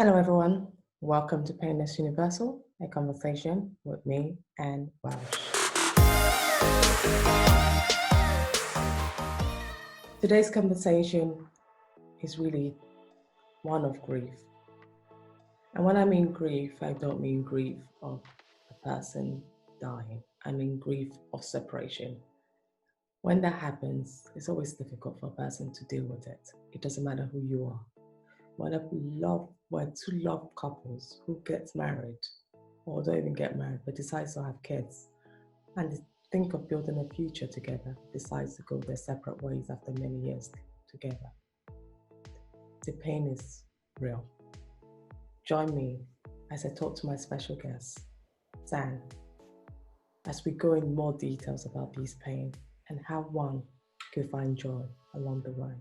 Hello, everyone. Welcome to Painless Universal, a conversation with me and Welsh. Today's conversation is really one of grief. And when I mean grief, I don't mean grief of a person dying. I mean grief of separation. When that happens, it's always difficult for a person to deal with it. It doesn't matter who you are. When two love couples who gets married or don't even get married but decides to have kids and think of building a future together, decides to go their separate ways after many years together. The pain is real. Join me as I talk to my special guest, San, as we go in more details about this pain and how one could find joy along the way.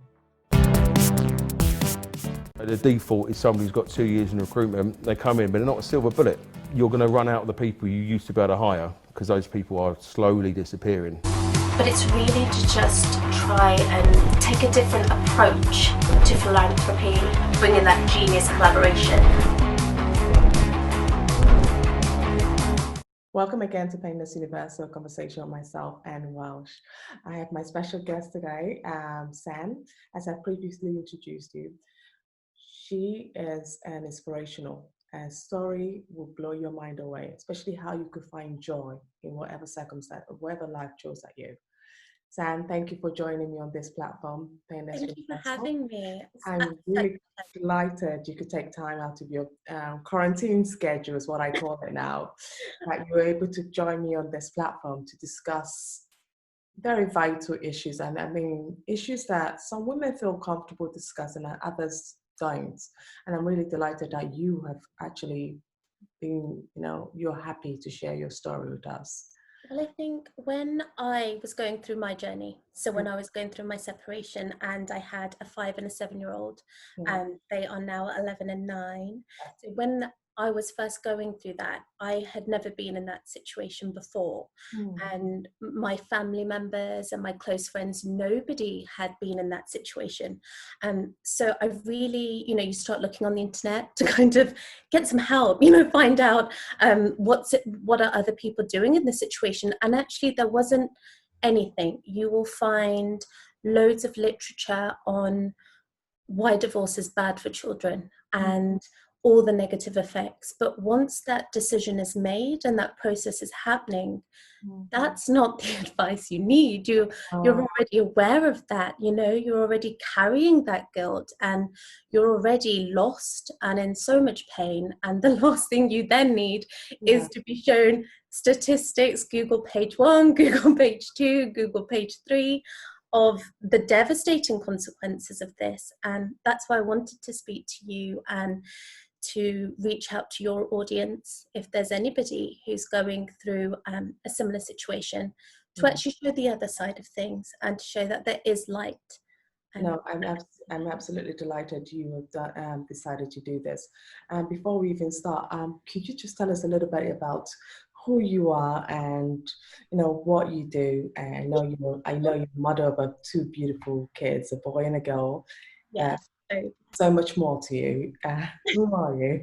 The default is somebody who's got 2 years in recruitment, they come in, but they're not a silver bullet. You're going to run out of the people you used to be able to hire because those people are slowly disappearing. But it's really to just try and take a different approach to philanthropy, bring in that genius collaboration. Welcome again to Painless Universal, conversation with myself and Welsh. I have my special guest today, San, as I previously introduced you. She is an inspirational. Her story will blow your mind away, especially how you could find joy in whatever circumstance or whatever life throws at you. San, thank you for joining me on this platform. Thank you for having me. I'm really delighted you could take time out of your quarantine schedule, is what I call it now, that you were able to join me on this platform to discuss very vital issues. And I mean, issues that some women feel comfortable discussing and others don't. And I'm really delighted that you have actually been, you're happy to share your story with us. Well, I think when I was going through my journey, so when I was going through my separation and I had a 5 and a 7-year-old, and they are now 11 and 9. So when I was first going through that, I had never been in that situation before. And my family members and my close friends, nobody had been in that situation. So I really, you start looking on the internet to kind of get some help, find out what are other people doing in this situation. And actually there wasn't anything. You will find loads of literature on why divorce is bad for children and all the negative effects. But once that decision is made and that process is happening, that's not the advice you need. You're already aware of that, you're already carrying that guilt and you're already lost and in so much pain. And the last thing you then need is to be shown statistics, Google page 1, Google page 2, Google page 3, of the devastating consequences of this. And that's why I wanted to speak to you and to reach out to your audience if there's anybody who's going through a similar situation, to actually show the other side of things and to show that there is light. No, I'm absolutely delighted you have decided to do this. Before we even start, could you just tell us a little bit about who you are and what you do? And I know you're mother of 2 beautiful kids, a boy and a girl. Yes. So much more to you. Who are you?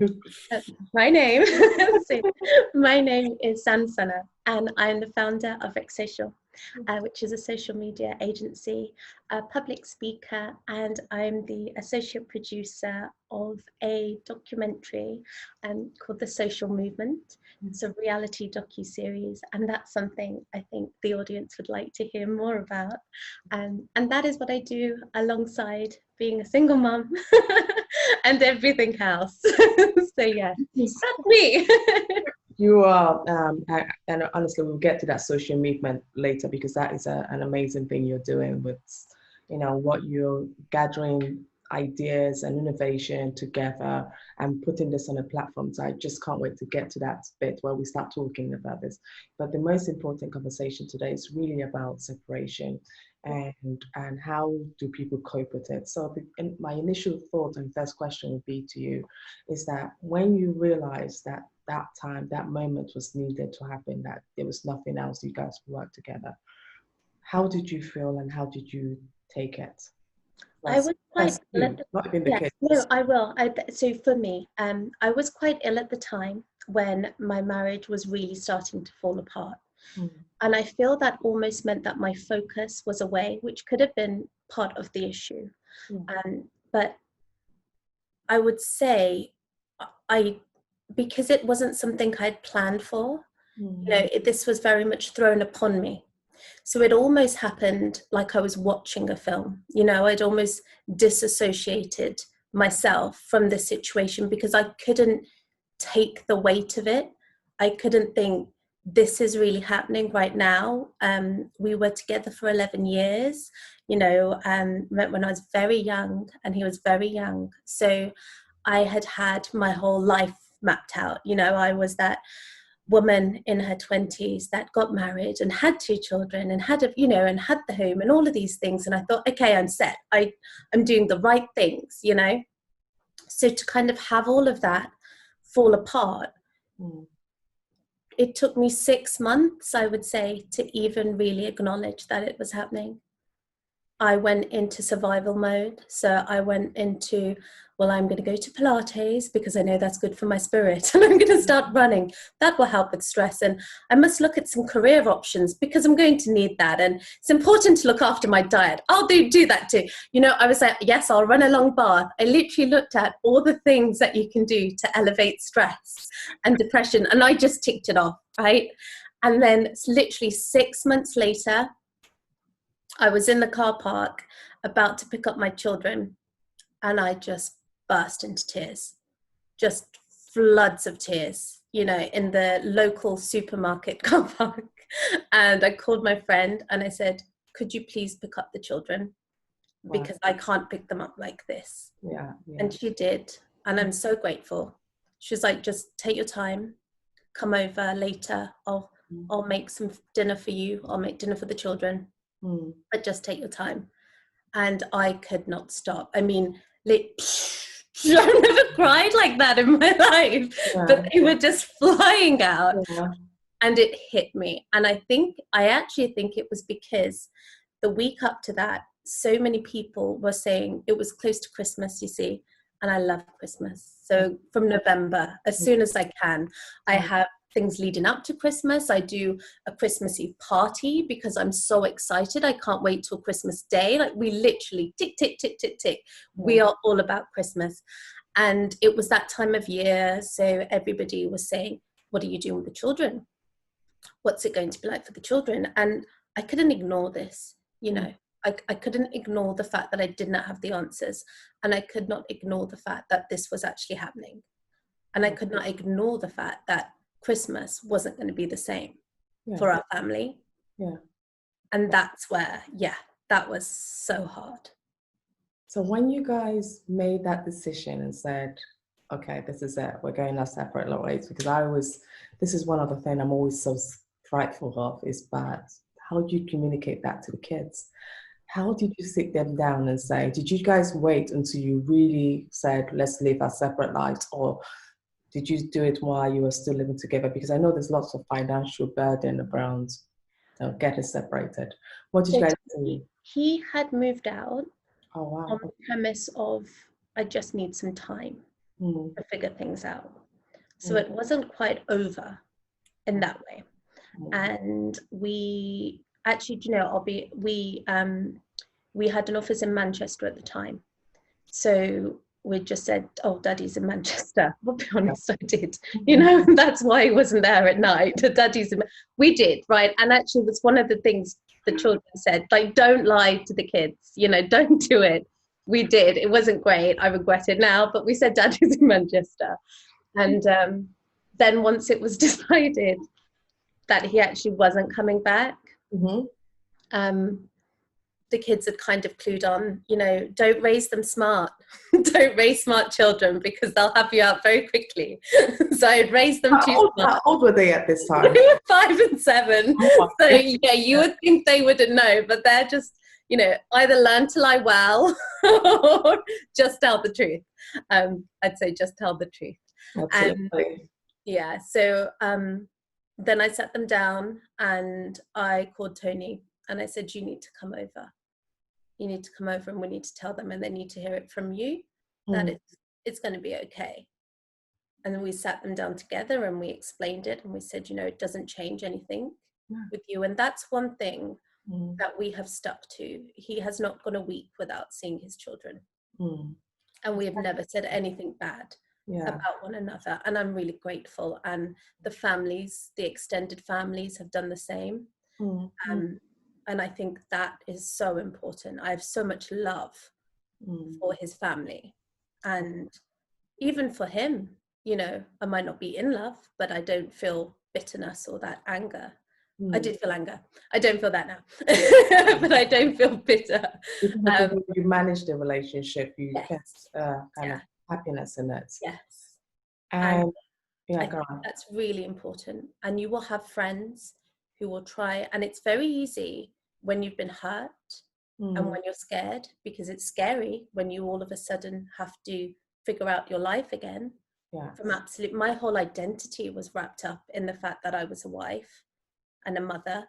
My name is Sansana, and I'm the founder of Social, which is a social media agency, a public speaker, and I'm the associate producer of a documentary called The Social Movement. It's a reality docu-series, and that's something I think the audience would like to hear more about. And that is what I do alongside being a single mum and everything else. So yeah, that's me. You are, and honestly, we'll get to that social movement later because that is an amazing thing you're doing with, what you're gathering ideas and innovation together and putting this on a platform. So I just can't wait to get to that bit where we start talking about this. But the most important conversation today is really about separation and how do people cope with it. So my initial thought and first question would be to you is that when you realize that that moment was needed to happen, that there was nothing else, you guys worked together, how did you feel and how did you take it? I was quite That's ill at you, the, not even the yes, kids. no, I will. So for me, I was quite ill at the time when my marriage was really starting to fall apart. Mm. And I feel that almost meant that my focus was away, which could have been part of the issue. Mm. But I would say I, because it wasn't something I'd planned for, this was very much thrown upon me. So it almost happened like I was watching a film. I'd almost disassociated myself from the situation because I couldn't take the weight of it. I couldn't think, this is really happening right now. We were together for 11 years, met when I was very young and he was very young. So I had my whole life mapped out. I was that woman in her 20s that got married and had 2 children and had and had the home and all of these things, and I thought, okay, I'm set. I'm doing the right things. So to kind of have all of that fall apart, it took me 6 months, I would say, to even really acknowledge that it was happening. I went into survival mode. So I went into, well, I'm going to go to Pilates because I know that's good for my spirit. And I'm going to start running. That will help with stress. And I must look at some career options because I'm going to need that. And it's important to look after my diet. I'll do that too. I was like, yes, I'll run a long bath. I literally looked at all the things that you can do to elevate stress and depression. And I just ticked it off, right? And then it's literally 6 months later, I was in the car park about to pick up my children, and I just burst into tears, just floods of tears, in the local supermarket car park. And I called my friend and I said, could you please pick up the children? Because I can't pick them up like this. Yeah. And she did. And I'm so grateful. She was like, just take your time, come over later. I'll make some dinner for you. I'll make dinner for the children. But just take your time. And I could not stop. I mean, I've never cried like that in my life, but they were just flying out. And it hit me. And I actually think it was because the week up to that, so many people were saying it was close to Christmas, you see, and I love Christmas. So from November, as soon as I can, I have things leading up to Christmas. I do a Christmas Eve party because I'm so excited. I can't wait till Christmas Day. Like, we literally tick, tick, tick, tick, tick. We are all about Christmas. And it was that time of year. So everybody was saying, what are you doing with the children? What's it going to be like for the children? And I couldn't ignore this, I couldn't ignore the fact that I did not have the answers. And I could not ignore the fact that this was actually happening. And I could not ignore the fact that Christmas wasn't going to be the same for our family. And that's where, that was so hard. So when you guys made that decision and said, okay, this is it, we're going our separate ways, because this is one of the things I'm always so frightful of, is that how do you communicate that to the kids? How did you sit them down and say, did you guys wait until you really said, let's live our separate lives? Or did you do it while you were still living together? Because I know there's lots of financial burden around getting separated. What did you guys do? He had moved out on the premise of, I just need some time to figure things out. So it wasn't quite over in that way. And we actually, we had an office in Manchester at the time. So we just said, oh, Daddy's in Manchester. I'll be honest, I did. That's why he wasn't there at night. We did, right? And actually, it was one of the things the children said, like, don't lie to the kids, don't do it. We did. It wasn't great. I regret it now, but we said Daddy's in Manchester. And then once it was decided that he actually wasn't coming back, the kids had kind of clued on, don't raise them smart. Don't raise smart children because they'll have you out very quickly. So I'd raised them too smart. How old were they at this time? They were 5 and 7. So you would think they wouldn't know, but they're just, either learn to lie well or just tell the truth. I'd say just tell the truth. Absolutely. And so then I sat them down and I called Tony and I said, you need to come over. you need to come over and we need to tell them, and they need to hear it from you that it's going to be okay. And then we sat them down together and we explained it, and we said, you know, it doesn't change anything with you. And that's one thing that we have stuck to. He has not gone a week without seeing his children. And we have never said anything bad about one another. And I'm really grateful. And the families, the extended families, have done the same. And I think that is so important. I have so much love for his family. And even for him, you know, I might not be in love, but I don't feel bitterness or that anger. I did feel anger. I don't feel that now, but I don't feel bitter. Because of the way you manage the relationship, you get kind of happiness in it. Yes. And I think that's really important. And you will have friends who will try, and it's very easy when you've been hurt and when you're scared, because it's scary when you all of a sudden have to figure out your life again. My whole identity was wrapped up in the fact that I was a wife and a mother,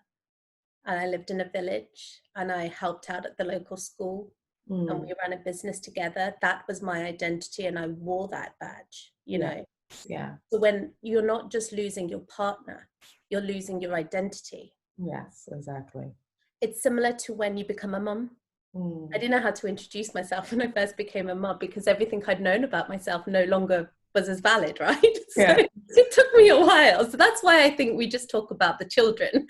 and I lived in a village, and I helped out at the local school, and we ran a business together. That was my identity, and I wore that badge, you know. So when you're not just losing your partner, you're losing your identity. Yes, exactly. It's similar to when you become a mum. I didn't know how to introduce myself when I first became a mum, because everything I'd known about myself no longer was as valid, right? So it took me a while. So that's why I think we just talk about the children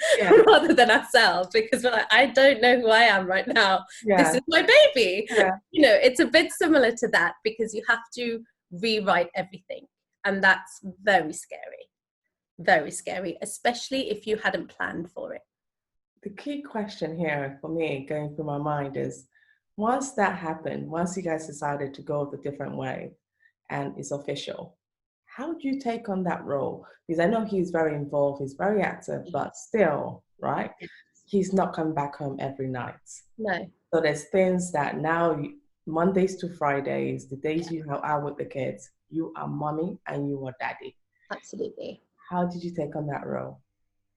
rather than ourselves, because we're like, I don't know who I am right now. This is my baby. You know, it's a bit similar to that, because you have to rewrite everything. And that's very scary, especially if you hadn't planned for it. The key question here for me going through my mind is, once that happened, once you guys decided to go the different way and it's official, how do you take on that role? Because I know he's very involved, he's very active, but still, right? He's not coming back home every night. No. So there's things that now, Mondays to Fridays, the days you are out with the kids, you are mommy and you are daddy. Absolutely. How did you take on that role?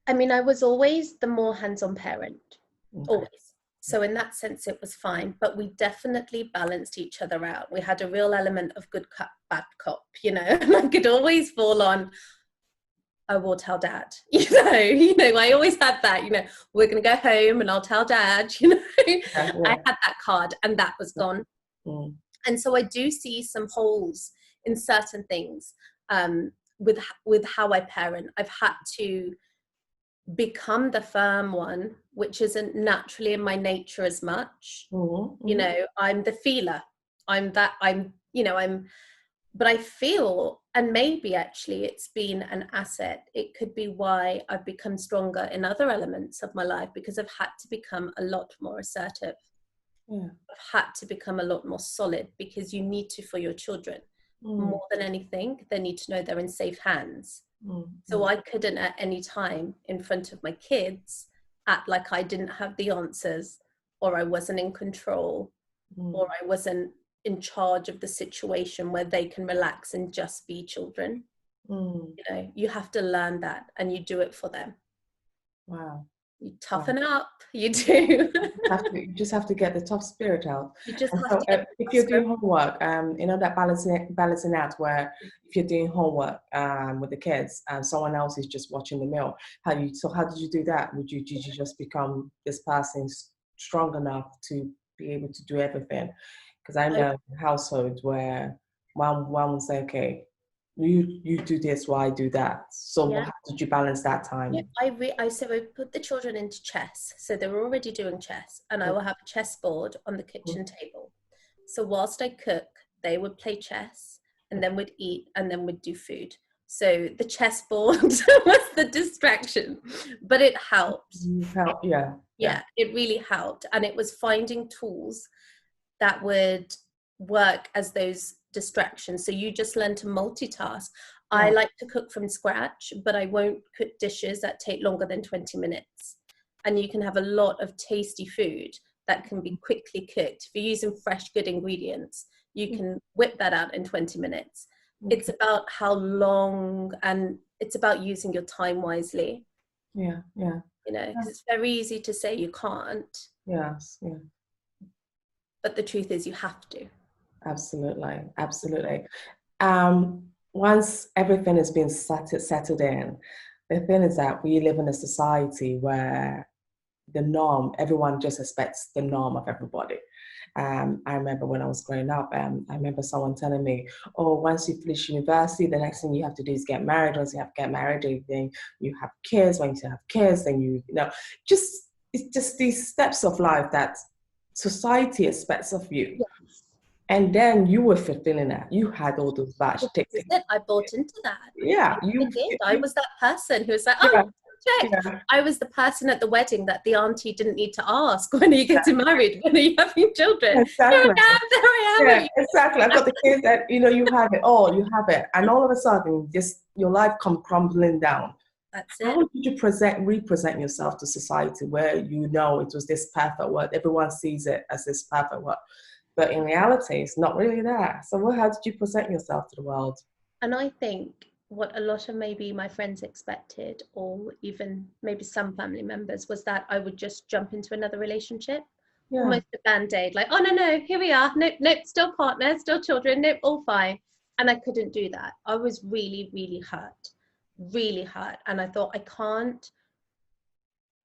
I mean, I was always the more hands-on parent, always. So in that sense, it was fine, but we definitely balanced each other out. We had a real element of good cop, bad cop, you know, and I could always fall on, I will tell dad, you know, I always had that, you know, we're going to go home and I'll tell dad, you know, I had that card and that was gone. And so I do see some holes in certain things with how I parent. I've had to become the firm one, which isn't naturally in my nature as much. You know, I'm the feeler. But I feel, and maybe actually it's been an asset. It could be why I've become stronger in other elements of my life, because I've had to become a lot more assertive. I've had to become a lot more solid, because you need to for your children. More than anything, they need to know they're in safe hands. So I couldn't at any time in front of my kids act like I didn't have the answers, or I wasn't in control, or I wasn't in charge of the situation where they can relax and just be children. You know, you have to learn that, and you do it for them. Wow. You toughen up, you do. You just have to get the tough spirit out. You just have to get if you're doing homework, you know, that balancing out, where if you're doing homework with the kids and someone else is just watching the meal, how did you do that? Did you just become this person strong enough to be able to do everything? Because I know households where one will say, okay, you do this while I do that. So how did you balance that time? So I put the children into chess. So they were already doing chess, and I will have a chessboard on the kitchen table. So whilst I cook, they would play chess, and then we'd eat, and then we'd do food. So the chessboard was the distraction, but it helped. Yeah, it really helped. And it was finding tools that would work as those distractions. So you just learn to multitask. I like to cook from scratch, but I won't cook dishes that take longer than 20 minutes. And you can have a lot of tasty food that can be quickly cooked. If you're using fresh, good ingredients, you can whip that out in 20 minutes. It's about how long, and it's about using your time wisely. You know, because it's very easy to say you can't. but the truth is you have to. Absolutely, absolutely. Once everything has been settled in, the thing is that we live in a society where the norm, everyone just expects the norm of everybody. I remember when I was growing up, I remember someone telling me, oh, once you finish university, the next thing you have to do is get married. Once you have to get married, then you have kids. When you have kids, then it's just these steps of life that society expects of you. Yes. And then you were fulfilling that. You had all those batch Well, tickets. this is it. I bought into that. Yeah, I did. I was that person who was like, oh, yeah, check. yeah, I was the person at the wedding that the auntie didn't need to ask, when are you getting married? When are you having children? exactly. There I am. Yeah, exactly. I've got the kids that, you have it all, you have it. And all of a sudden, just your life come crumbling down. That's How it. did you represent yourself to society where it was this perfect world? Everyone sees it as this perfect world. But in reality, it's not really there. So how did you present yourself to the world? And I think what a lot of maybe my friends expected, or even maybe some family members, was that I would just jump into another relationship, Yeah. almost a band-aid, like, oh no, here we are, nope, still partners, still children, nope, all fine. And I couldn't do that. I was really, really hurt. And I thought, I can't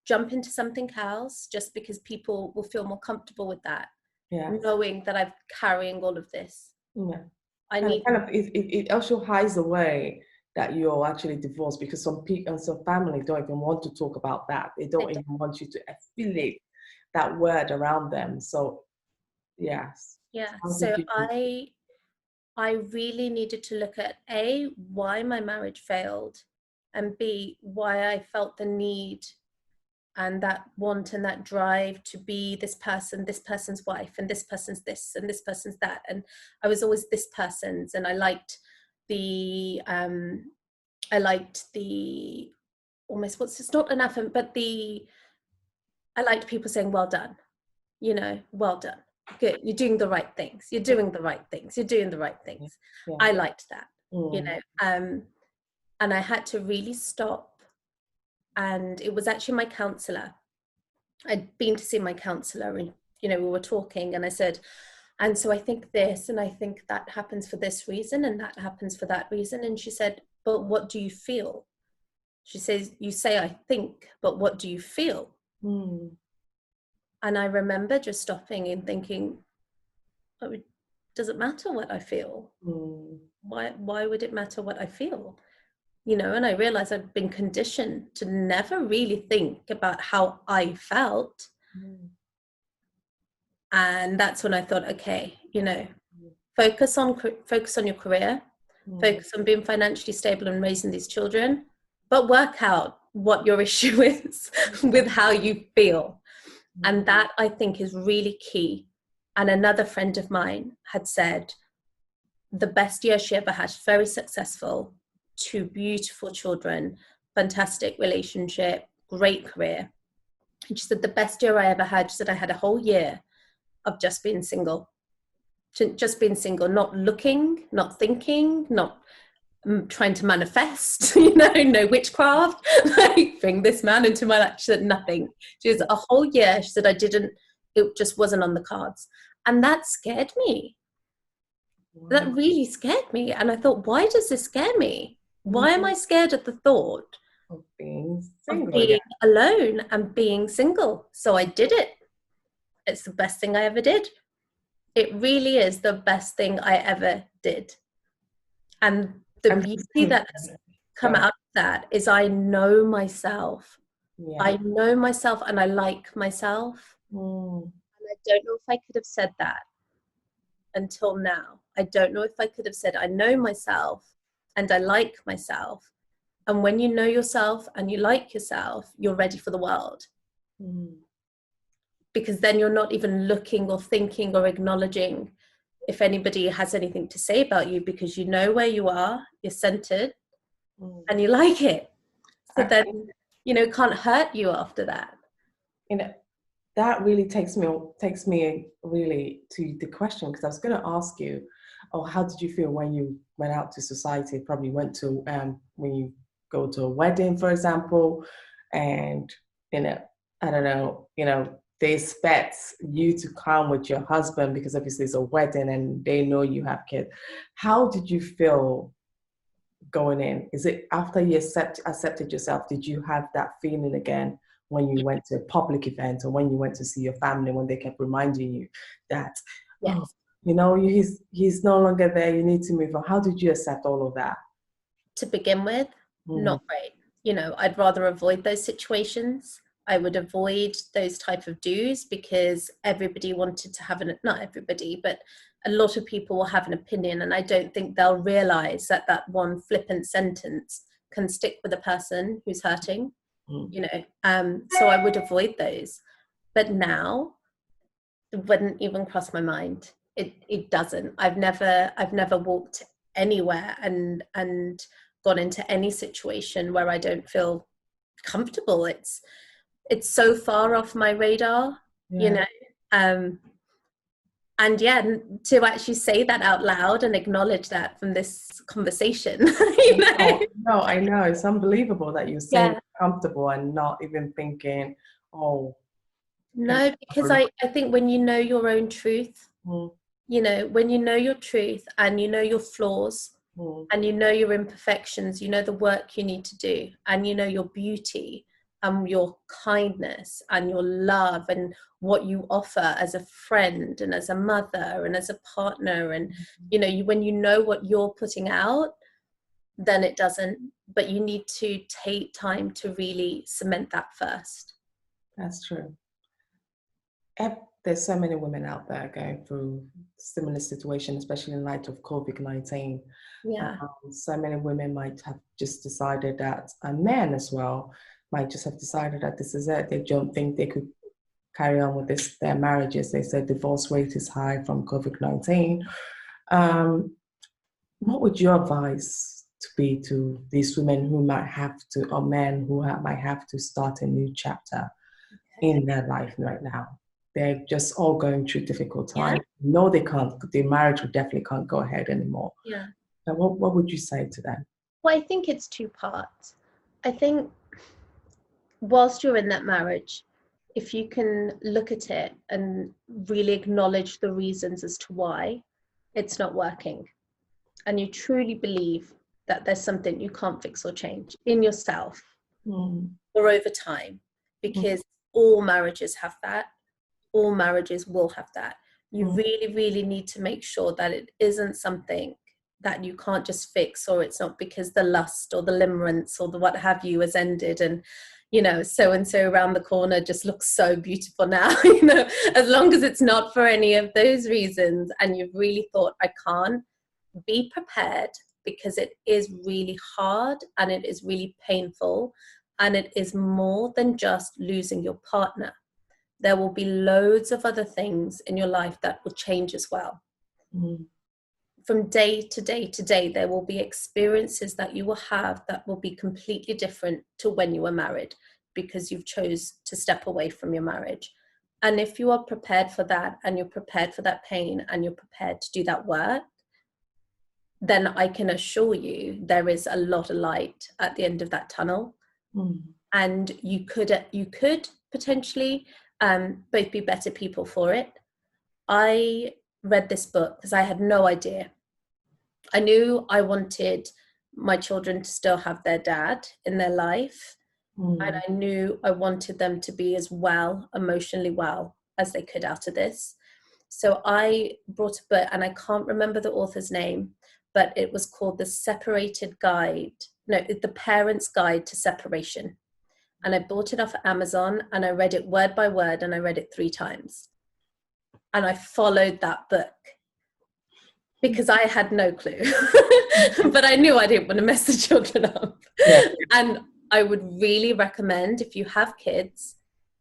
jump into something else just because people will feel more comfortable with that, knowing that I'm carrying all of this. Yeah. I and need it also hides away that you're actually divorced, because some people and some family don't even want to talk about that. They don't even want you to affiliate that word around them. So yes. yeah. How So did you I really needed to look at A, why my marriage failed, and B, why I felt the need and that want and that drive to be this person's wife, and this person's this, and this person's that. And I was always this person's, and I liked the almost, what's, it's not enough, but I liked people saying, well done, well done. Good, you're doing the right things. You're doing the right things. You're doing the right things. Yeah. I liked that, and I had to really stop. And it was actually my counselor. I'd been to see my counselor, and we were talking, and I said, and so I think this, and I think that happens for this reason, and that happens for that reason. And she said, but what do you feel? She says, you say I think, but what do you feel? And I remember just stopping and thinking, oh, it doesn't matter what I feel. Why would it matter what I feel? And I realized I'd been conditioned to never really think about how I felt. And that's when I thought, okay, focus on your career, focus on being financially stable and raising these children, but work out what your issue is with how you feel. And that, I think, is really key. And another friend of mine had said the best year she ever had, very successful, 2 beautiful children, fantastic relationship, great career. And she said, the best year I ever had, she said, I had a whole year of just being single, not looking, not thinking, not trying to manifest, no witchcraft, like bring this man into my life. She said nothing. She was a whole year. She said, it just wasn't on the cards. And that scared me. That really scared me. And I thought, why does this scare me? Why am I scared at the thought of being alone and being single? So I did it. It's the best thing I ever did. It really is the best thing I ever did. And the beauty that has come out of that is I know myself. I know myself, and I like myself. And I don't know if I could have said that until now. I don't know if I could have said, I know myself and I like myself. And when you know yourself and you like yourself, you're ready for the world. Because then you're not even looking or thinking or acknowledging if anybody has anything to say about you, because you know where you are, you're centered, and you like it. So then, it can't hurt you after that. That really takes me really to the question, because I was going to ask you, how did you feel when you went out to society? Probably went to when you go to a wedding, for example, and I don't know, they expect you to come with your husband because obviously it's a wedding and they know you have kids. How did you feel going in? Is it after you accepted yourself, did you have that feeling again when you went to a public event or when you went to see your family, when they kept reminding you that, Yes. oh, you know, he's no longer there, you need to move on? How did you accept all of that? To begin with, not great. You know, I'd rather avoid those situations. I would avoid those type of do's because everybody wanted to have not everybody, but a lot of people will have an opinion, and I don't think they'll realize that that one flippant sentence can stick with a person who's hurting, you know. So I would avoid those. But now it wouldn't even cross my mind. It doesn't. I've never walked anywhere and gone into any situation where I don't feel comfortable. It's so far off my radar, you know. And yeah, to actually say that out loud and acknowledge that from this conversation, you know. No, I know, it's unbelievable that you're saying comfortable and not even thinking, oh. No, because I think when you know your own truth, you know, when you know your truth and you know your flaws and you know your imperfections, you know the work you need to do, and you know your beauty and your kindness and your love and what you offer as a friend and as a mother and as a partner, and you know, when you know what you're putting out, then it doesn't. But you need to take time to really cement that first. That's true. There's so many women out there going through similar situations, especially in light of COVID-19. Yeah. So many women might have just decided that, and men as well, might just have decided that this is it. They don't think they could carry on with their marriages. They said divorce rate is high from COVID-19. What would your advice to be to these women who might have to, or men who might have to start a new chapter in their life right now? They're just all going through difficult times. No, they can't. The marriage definitely can't go ahead anymore. Yeah. And what would you say to them? Well, I think it's two parts. I think whilst you're in that marriage, if you can look at it and really acknowledge the reasons as to why it's not working, and you truly believe that there's something you can't fix or change in yourself or over time, because all marriages have that. All marriages will have that. You really, really need to make sure that it isn't something that you can't just fix, or it's not because the lust or the limerence or the what have you has ended and, you know, so and so around the corner just looks so beautiful now. You know, as long as it's not for any of those reasons and you've really thought, I can't, be prepared, because it is really hard and it is really painful, and it is more than just losing your partner. There will be loads of other things in your life that will change as well. From day to day to day, there will be experiences that you will have that will be completely different to when you were married, because you've chose to step away from your marriage. And if you are prepared for that, and you're prepared for that pain, and you're prepared to do that work, then I can assure you there is a lot of light at the end of that tunnel. And you could potentially both be better people for it. I read this book because I had no idea. I knew I wanted my children to still have their dad in their life, and I knew I wanted them to be as well, emotionally well, as they could out of this. So I brought a book, and I can't remember the author's name, but it was called The Parent's Guide to Separation. And I bought it off Amazon, and I read it word by word, and I read it 3 times. And I followed that book because I had no clue, but I knew I didn't want to mess the children up. And I would really recommend, if you have kids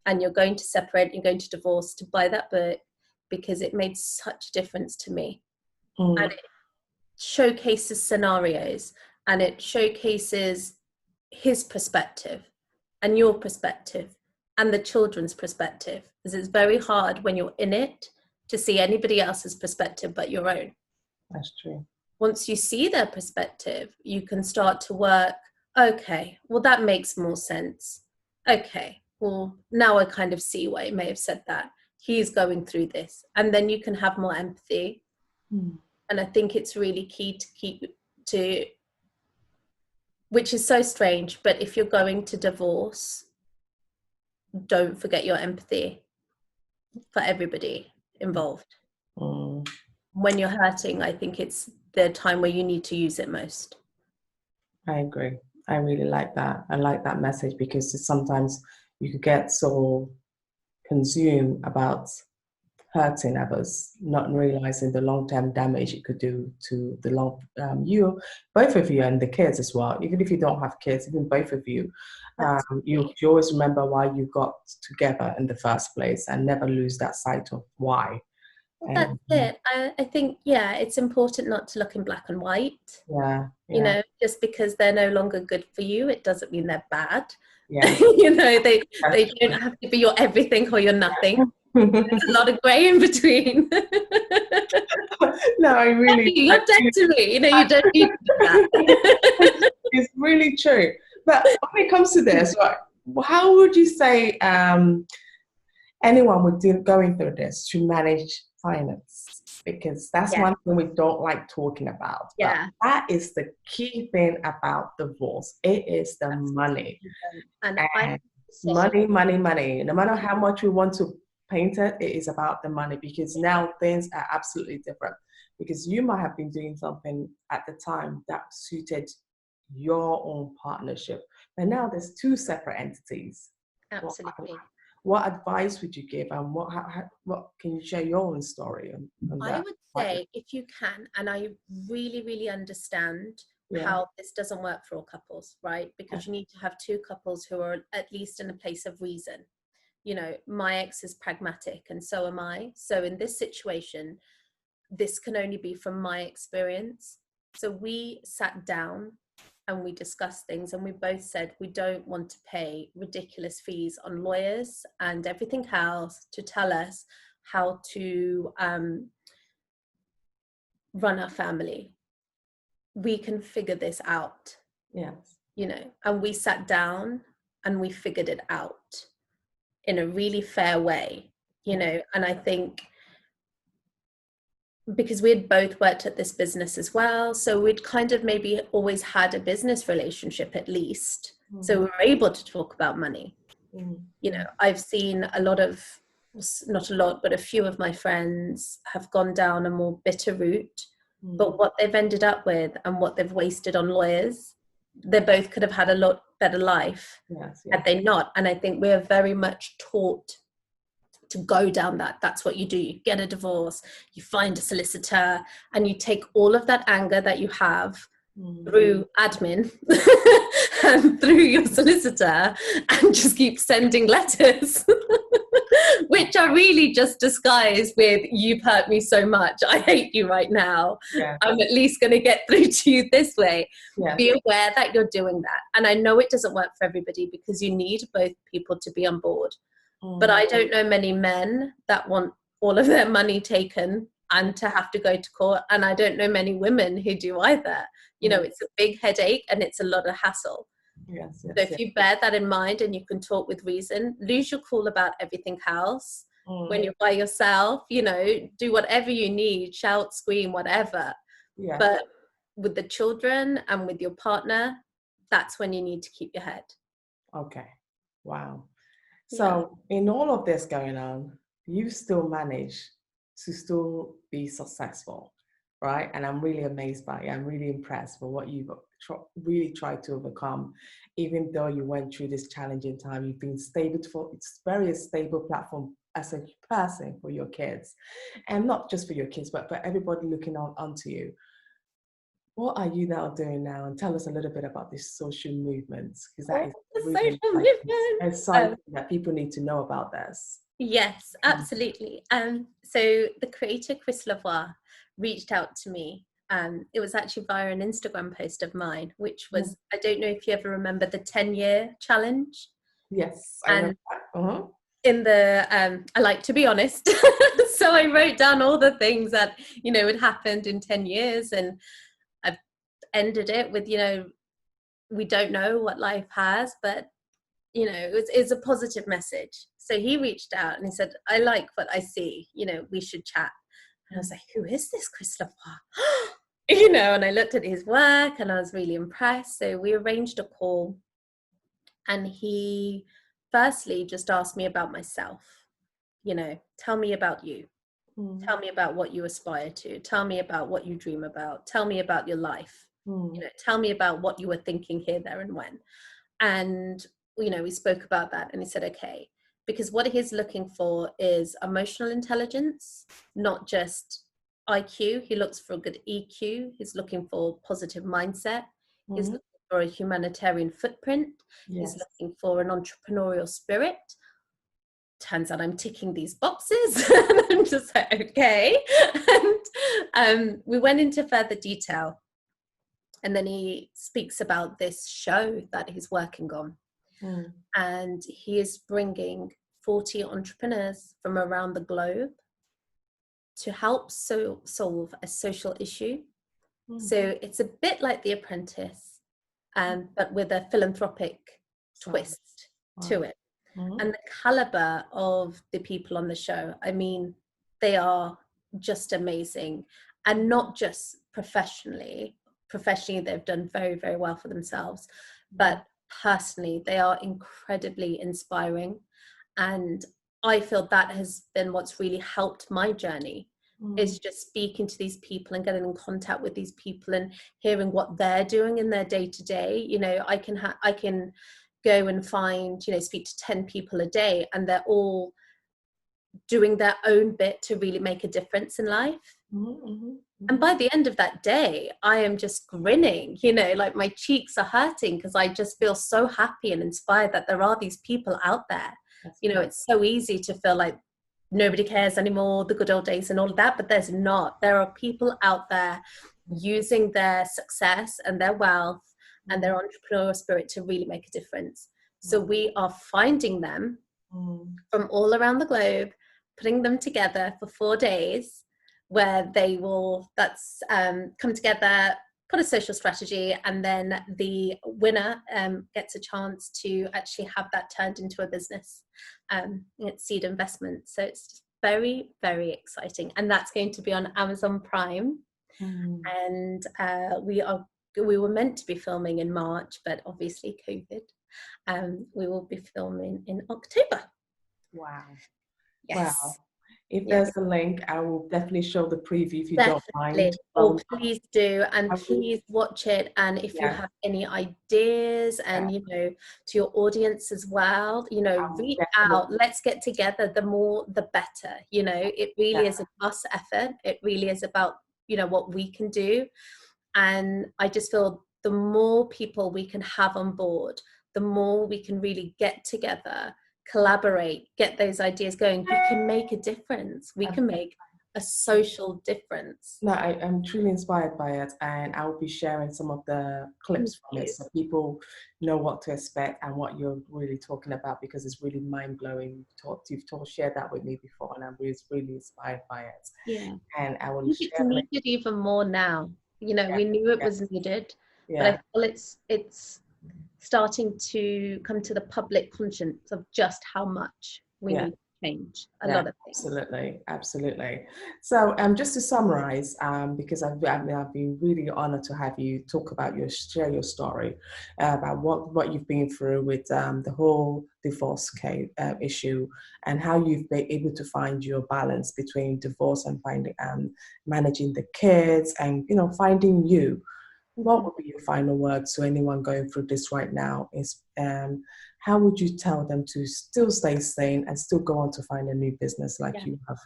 and you're going to separate, you're going to divorce, to buy that book, because it made such a difference to me. And it showcases scenarios, and it showcases his perspective and your perspective and the children's perspective, because it's very hard when you're in it to see anybody else's perspective but your own. That's true. Once you see their perspective, you can start to work, okay, well, that makes more sense. Okay, well, now I kind of see why he may have said that. He's going through this. And then you can have more empathy. And I think it's really key to keep to, which is so strange, but if you're going to divorce, don't forget your empathy for everybody involved. When you're hurting, I think it's the time where you need to use it most. I agree. I really like that. I like that message, because sometimes you could get so consumed about hurting others, not realizing the long-term damage it could do to the you, both of you, and the kids as well. Even if you don't have kids, even both of you, you always remember why you got together in the first place, and never lose that sight of why. That's it. I think, yeah, it's important not to look in black and white. Yeah. You know, just because they're no longer good for you, it doesn't mean they're bad. Yeah. You know, they don't have to be your everything or your nothing. There's a lot of grey in between. No, you're dead to me. You know, you don't need that. It's really true. But when it comes to this, how would you say anyone would do going through this to manage finance? Because that's one thing we don't like talking about. Yeah. But that is the key thing about divorce. It is the money. And money. No matter how much we want to paint it, it is about the money, because now things are absolutely different. Because you might have been doing something at the time that suited your own partnership, but now there's two separate entities. Absolutely. What advice would you give, and what can you share your own story on that? I would say, if you can, and I really, really understand how this doesn't work for all couples, right? Because you need to have two couples who are at least in a place of reason. You know, my ex is pragmatic and so am I. So in this situation, this can only be from my experience. So we sat down and we discussed things, and we both said we don't want to pay ridiculous fees on lawyers and everything else to tell us how to run our family. We can figure this out. Yes. You know, and we sat down and we figured it out in a really fair way, you know. And I think because we had both worked at this business as well, so we'd kind of maybe always had a business relationship at least. So we were able to talk about money. You know, I've seen a lot of, not a lot, but a few of my friends have gone down a more bitter route. But what they've ended up with and what they've wasted on lawyers, they both could have had a lot better life had they not. And I think we're very much taught to go down that's what you do. You get a divorce, you find a solicitor, and you take all of that anger that you have through admin and through your solicitor and just keep sending letters which are really just disguised with "you've hurt me so much, I hate you right now, I'm at least going to get through to you this way." Be aware that you're doing that. And I know it doesn't work for everybody, because you need both people to be on board. But I don't know many men that want all of their money taken and to have to go to court. And I don't know many women who do either. You know, it's a big headache and it's a lot of hassle. So if you bear that in mind and you can talk with reason, lose your cool about everything else. When you're by yourself, you know, do whatever you need, shout, scream, whatever. But with the children and with your partner, that's when you need to keep your head. Okay. Wow. So in all of this going on, you still manage to still be successful, right? And I'm really amazed by you. I'm really impressed with what you've really tried to overcome. Even though you went through this challenging time, you've been stable. It's very stable platform as a person for your kids, and not just for your kids, but for everybody looking onto you. What are you now doing now? And tell us a little bit about these social movements, because that is really exciting that people need to know about this. Yes, absolutely. So the creator Chris Lavoie reached out to me. It was actually via an Instagram post of mine, which was, I don't know if you ever remember the 10-year challenge. Yes, I remember that. In the, I like to be honest. So I wrote down all the things that, you know, had happened in 10 years. And I've ended it with, you know, we don't know what life has, but you know, it's a positive message. So he reached out and he said, I like what I see, you know, we should chat. And I was like, who is this Christopher? You know, and I looked at his work and I was really impressed. So we arranged a call, and he firstly just asked me about myself. You know, tell me about you. Tell me about what you aspire to. Tell me about what you dream about. Tell me about your life. You know, tell me about what you were thinking here, there, and when. And, you know, we spoke about that, and he said, okay, because what he's looking for is emotional intelligence, not just IQ. He looks for a good EQ. He's looking for positive mindset. He's looking for a humanitarian footprint. He's looking for an entrepreneurial spirit. Turns out I'm ticking these boxes. And I'm just like, okay. And we went into further detail. And then he speaks about this show that he's working on. And he is bringing 40 entrepreneurs from around the globe to help solve a social issue. So it's a bit like The Apprentice, but with a philanthropic twist to it. And the caliber of the people on the show, I mean, they are just amazing. And not just professionally, they've done very, very well for themselves, but personally, they are incredibly inspiring. And I feel that has been what's really helped my journey, is just speaking to these people and getting in contact with these people and hearing what they're doing in their day to day. You know, I can go and find, you know, speak to 10 people a day, and they're all doing their own bit to really make a difference in life. And by the end of that day, I am just grinning, you know, like my cheeks are hurting, because I just feel so happy and inspired that there are these people out there. You know, it's so easy to feel like nobody cares anymore, the good old days and all of that, but there's not. There are people out there using their success and their wealth and their entrepreneurial spirit to really make a difference. So we are finding them from all around the globe, putting them together for 4 days, where they will come together, put a social strategy, and then the winner gets a chance to actually have that turned into a business. It's seed investment. So it's just very, very exciting. And that's going to be on Amazon Prime. And we were meant to be filming in March, but obviously COVID. We will be filming in October. Wow. Yes. Wow. If there's a link, I will definitely show the preview if you don't mind. Oh, please do. And please watch it. And if you have any ideas, and, you know, to your audience as well, you know, reach out. Let's get together. The more, the better. You know, it really is a us effort. It really is about, you know, what we can do. And I just feel the more people we can have on board, the more we can really get together, collaborate, get those ideas going, we can make a difference. We can make a social difference. No, I'm truly inspired by it, and I will be sharing some of the clips from it so people know what to expect and what you're really talking about, because it's really mind-blowing. You've shared that with me before, and I'm really inspired by it. Yeah. And I will It's needed even more now. You know, we knew it was needed, but I feel it's starting to come to the public conscience of just how much we need to change a lot of things. Absolutely. So just to summarize, because I've been really honored to have you share your story about what you've been through with the whole divorce case, issue, and how you've been able to find your balance between divorce and finding managing the kids, and, you know, finding you. What would be your final words to anyone going through this right now? Is how would you tell them to still stay sane and still go on to find a new business like you have?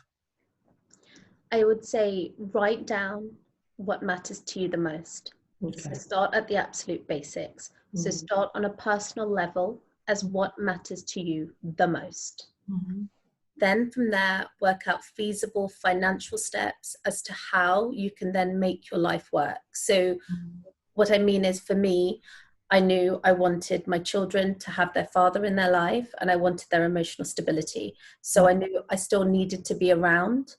I would say write down what matters to you the most. So start at the absolute basics. So start on a personal level as what matters to you the most. Then from there, work out feasible financial steps as to how you can then make your life work. So what I mean is, for me, I knew I wanted my children to have their father in their life, and I wanted their emotional stability. So I knew I still needed to be around.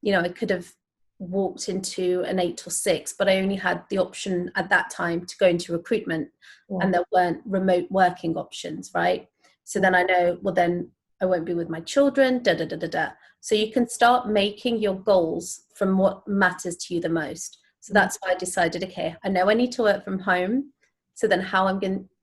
You know, I could have walked into an 8 till 6, but I only had the option at that time to go into recruitment, and there weren't remote working options, right? So then I know, well, then I won't be with my children, da, da, da, da, da. So you can start making your goals from what matters to you the most. So that's why I decided, okay, I know I need to work from home. So then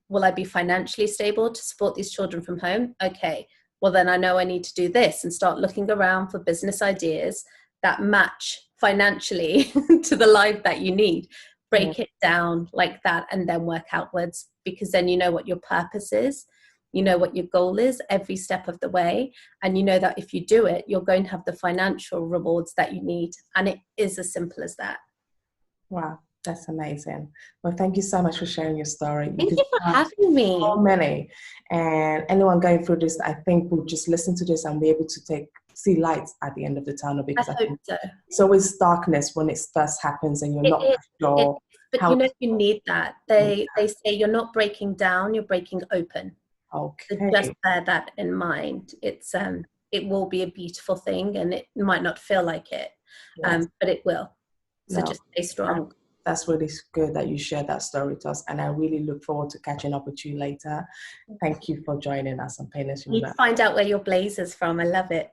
will I be financially stable to support these children from home? Okay, well then I know I need to do this and start looking around for business ideas that match financially to the life that you need. Break it down like that and then work outwards, because then you know what your purpose is, you know what your goal is every step of the way, and you know that if you do it, you're going to have the financial rewards that you need. And it is as simple as that. Wow, that's amazing. Well, thank you so much for sharing your story. Thank you for having me. So many. And anyone going through this, I think will just listen to this and be able to see lights at the end of the tunnel, because I hope so. It's always darkness when it first happens and you're not sure. But you know, you need that. They say you're not breaking down, you're breaking open. Okay. So just bear that in mind. It's it will be a beautiful thing, and it might not feel like it, but it will. So just stay strong. That's really good that you shared that story to us, and I really look forward to catching up with you later. Thank you for joining us on Painless. You find out where your blazer's from. I love it.